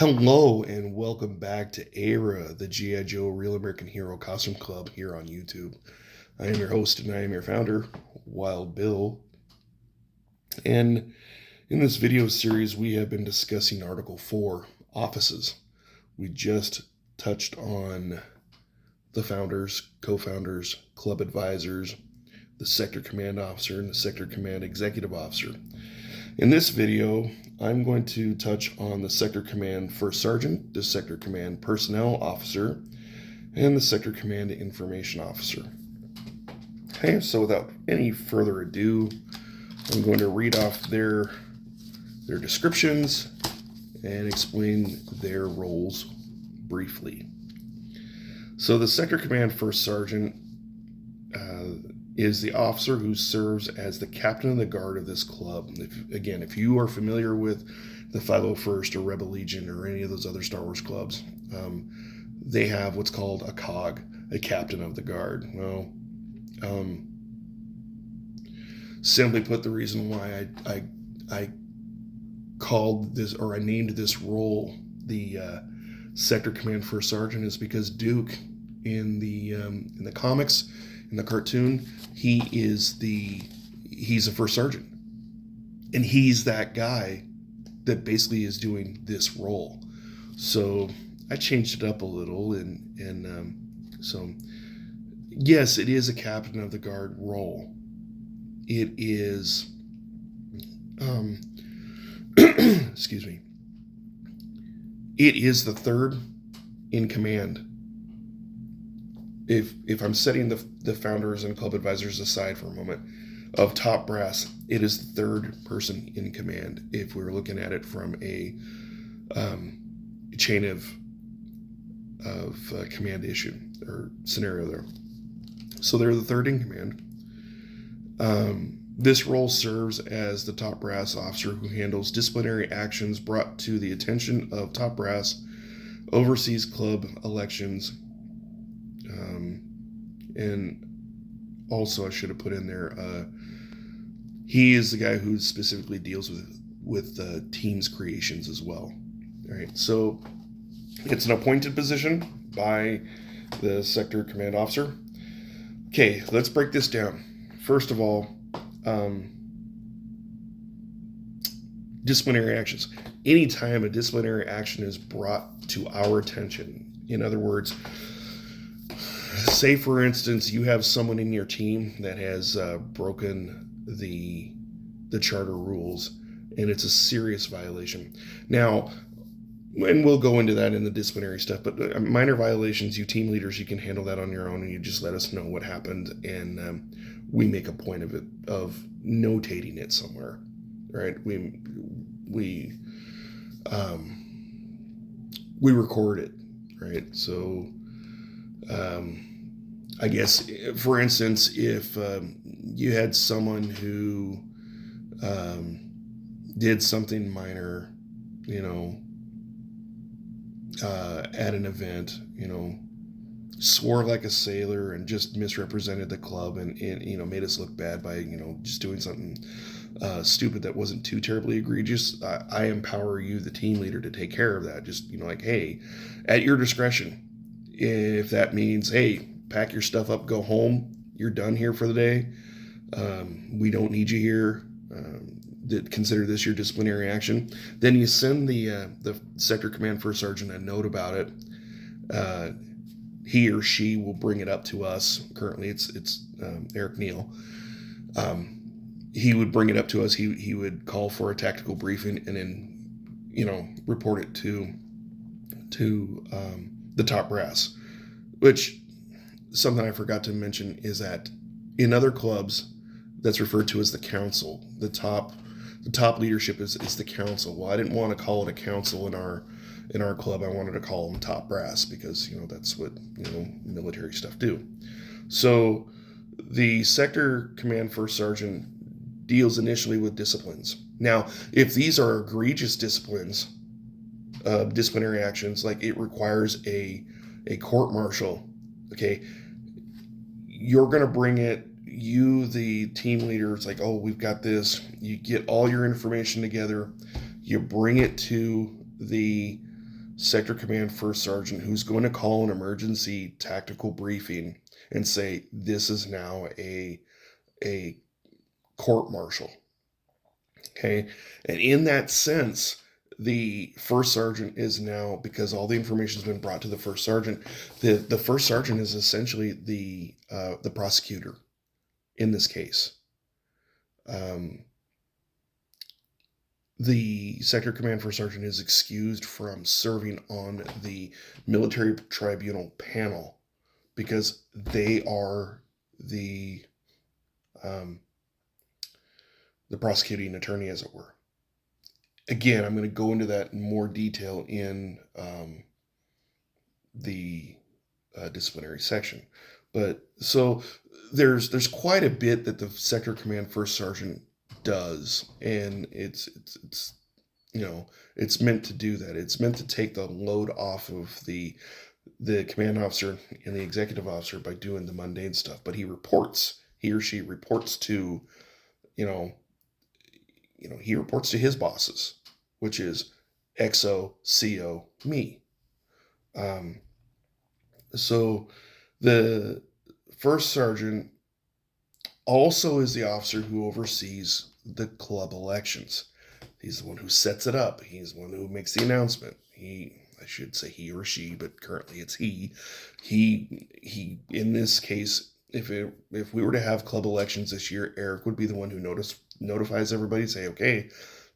Hello and welcome back to ARAH, the G.I. Joe Real American Hero Costume Club here on YouTube. I am your host and I am your founder, Wild Bill. And in this video series, we have been discussing Article 4, Offices. We just touched on the founders, co-founders, club advisors, the Sector Command Officer, and the Sector Command Executive Officer. In this video, I'm going to touch on the Sector Command First Sergeant, the Sector Command Personnel Officer, and the Sector Command Information Officer. Okay, so without any further ado, I'm going to read off their descriptions and explain their roles briefly. So the Sector Command First Sergeant is the officer who serves as the captain of the guard of this club. If you are familiar with the 501st or Rebel Legion or any of those other Star Wars clubs, they have what's called a COG, a captain of the guard. Well, simply put, the reason why I called this, or I named this role the Sector Command First Sergeant, is because Duke in the comics, in the cartoon, he's a first sergeant, and he's that guy that basically is doing this role. So I changed it up a little, and so yes, it is a captain of the guard role. It is, excuse me. It is the third in command. If I'm setting the founders and club advisors aside for a moment, of top brass, it is the third person in command if we're looking at it from a chain of command issue or scenario there. So they're the third in command. This role serves as the top brass officer who handles disciplinary actions brought to the attention of top brass, oversees club elections, and also I should have put in there, he is the guy who specifically deals with teams creations as well. All right, so it's an appointed position by the Sector Command Officer. Okay, let's break this down. First of all, disciplinary actions. Anytime a disciplinary action is brought to our attention, in other words, say for instance you have someone in your team that has broken the charter rules, and it's a serious violation. Now, and we'll go into that in the disciplinary stuff, but minor violations, you team leaders, you can handle that on your own, and you just let us know what happened, and we make a point of it, of notating it somewhere, right? We record it, right? So I guess, for instance, if you had someone who did something minor, at an event, swore like a sailor and just misrepresented the club and made us look bad by, just doing something stupid that wasn't too terribly egregious, I empower you, the team leader, to take care of that. Just, like, hey, at your discretion. If that means, hey, pack your stuff up, go home, you're done here for the day, we don't need you here, consider this your disciplinary action, then you send the Sector Command First Sergeant a note about it. He or she will bring it up to us. Currently it's Eric Neal. He would bring it up to us. He would call for a tactical briefing and then report it to the top brass. Which, something I forgot to mention is that in other clubs, that's referred to as the council. The top leadership is the council. Well, I didn't want to call it a council in our club. I wanted to call them top brass because that's what military stuff do. So the Sector Command First Sergeant deals initially with disciplines. Now, if these are egregious disciplinary actions, like it requires a court-martial, okay, you're going to bring it, you, the team leader, it's like, oh, we've got this. You get all your information together, you bring it to the Sector Command First Sergeant who's going to call an emergency tactical briefing and say, this is now a court martial. Okay. And in that sense, the first sergeant is now, because all the information has been brought to the first sergeant, the first sergeant is essentially the prosecutor in this case. The sector command first sergeant is excused from serving on the military tribunal panel because they are the prosecuting attorney, as it were. Again, I'm going to go into that in more detail in the disciplinary section. But so there's quite a bit that the sector command first sergeant does, and it's it's meant to do that. It's meant to take the load off of the command officer and the executive officer by doing the mundane stuff. But he or she reports to he reports to his bosses, which is XO, CO, me. So the first sergeant also is the officer who oversees the club elections. He's the one who sets it up. He's the one who makes the announcement. I should say he or she, but currently it's he. He in this case, if we were to have club elections this year, Eric would be the one who notifies everybody, say, okay,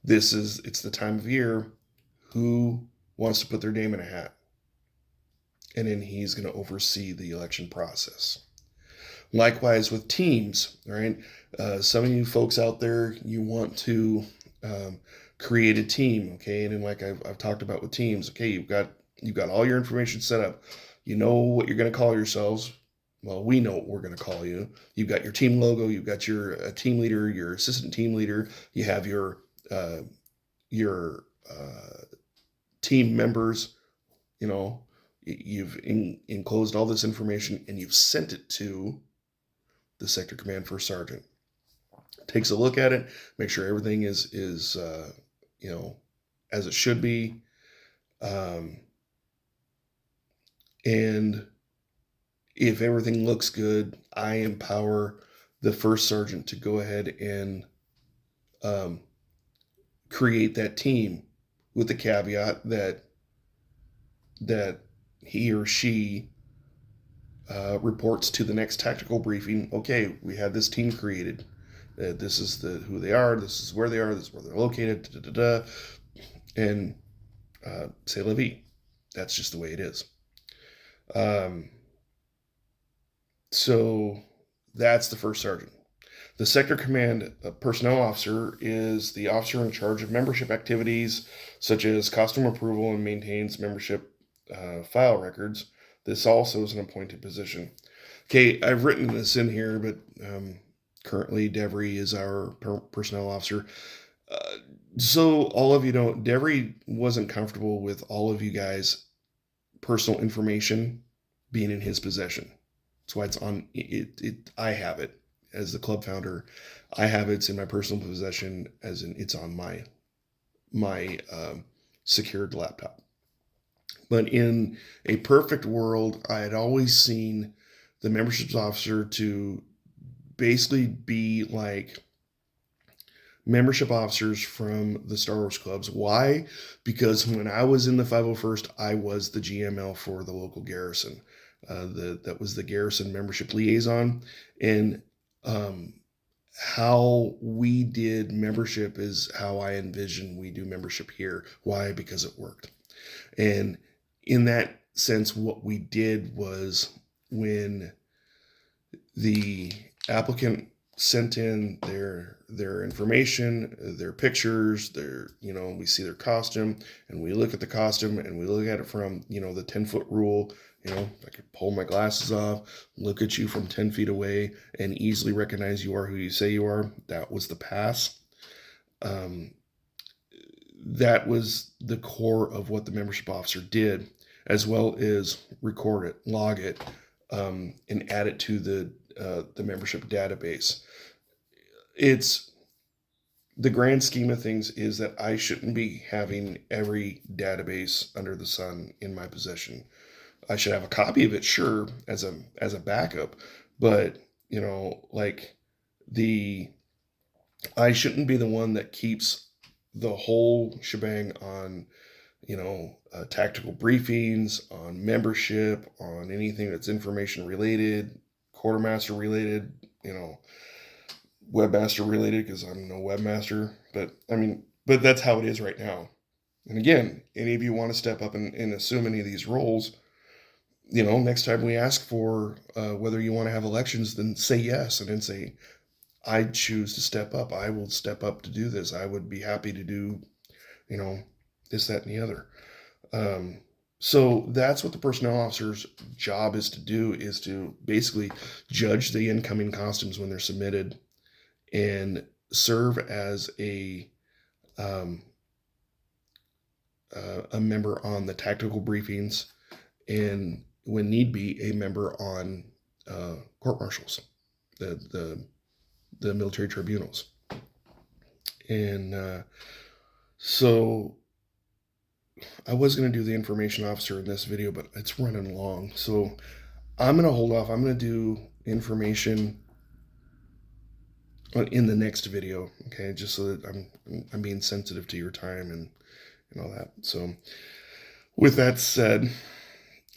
it's the time of year. Who wants to put their name in a hat? And then he's going to oversee the election process. Likewise with teams, right? Some of you folks out there, you want to create a team, okay? And then like I've talked about with teams, okay, you've got all your information set up. You know what you're going to call yourselves. Well, we know what we're going to call you. You've got your team logo. You've got your team leader, your assistant team leader. You have your team members. You've enclosed all this information and you've sent it to the sector command first sergeant. Takes a look at it, make sure everything is as it should be, and if everything looks good, I empower the first sergeant to go ahead and create that team, with the caveat that he or she reports to the next tactical briefing. Okay, we had this team created. This is who they are. This is where they are. This is where they're located. And c'est la vie. That's just the way it is. So that's the first sergeant. The sector command personnel officer is the officer in charge of membership activities such as costume approval and maintains membership file records. This also is an appointed position. Okay, I've written this in here, but currently Devery is our personnel officer. So all of you know, Devery wasn't comfortable with all of you guys' personal information being in his possession. That's why it's on it. I have it as the club founder. I have it's in my personal possession, as in it's on my secured laptop. But in a perfect world, I had always seen the membership officer to basically be like membership officers from the Star Wars clubs. Why? Because when I was in the 501st, I was the GML for the local garrison. That was the garrison membership liaison. And how we did membership is how I envision we do membership here. Why? Because it worked. And in that sense, what we did was, when the applicant sent in their information, their pictures, we see their costume, and we look at the costume and we look at it from, the 10-foot rule. I could pull my glasses off, look at you from 10 feet away, and easily recognize you are who you say you are. That was the pass. That was the core of what the membership officer did, as well as record it, log it, and add it to the membership database. It's the grand scheme of things is that I shouldn't be having every database under the sun in my possession. I should have a copy of it, sure, as a backup, but like the I shouldn't be the one that keeps the whole shebang on tactical briefings, on membership, on anything that's information related, quartermaster related, webmaster related, because I'm no webmaster. But but that's how it is right now. And again, any of you want to step up and assume any of these roles, next time we ask for whether you want to have elections, then say yes, and then say, I choose to step up. I will step up to do this. I would be happy to do, this, that, and the other. So that's what the personnel officer's job is to do, is to basically judge the incoming costumes when they're submitted and serve as a member on the tactical briefings, and when need be, a member on court martials, the military tribunals. And so I was going to do the information officer in this video, but it's running long. So I'm going to hold off. I'm going to do information in the next video, okay? Just so that I'm being sensitive to your time and all that. So with that said,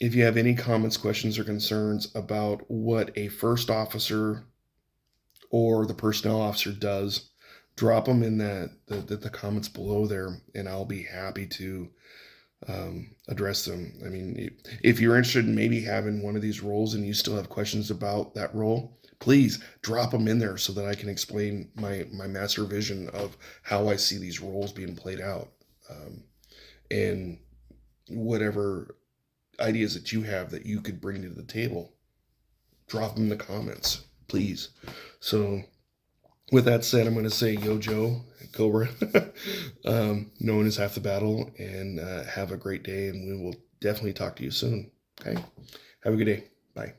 if you have any comments, questions, or concerns about what a first officer or the personnel officer does, drop them in the comments below there, and I'll be happy to address them. I mean, if you're interested in maybe having one of these roles and you still have questions about that role, please drop them in there so that I can explain my master vision of how I see these roles being played out. And whatever ideas that you have that you could bring to the table, drop them in the comments, please. So with that said, I'm going to say yo Joe, Cobra, knowing is half the battle, and have a great day, and we will definitely talk to you soon. Okay, have a good day. Bye.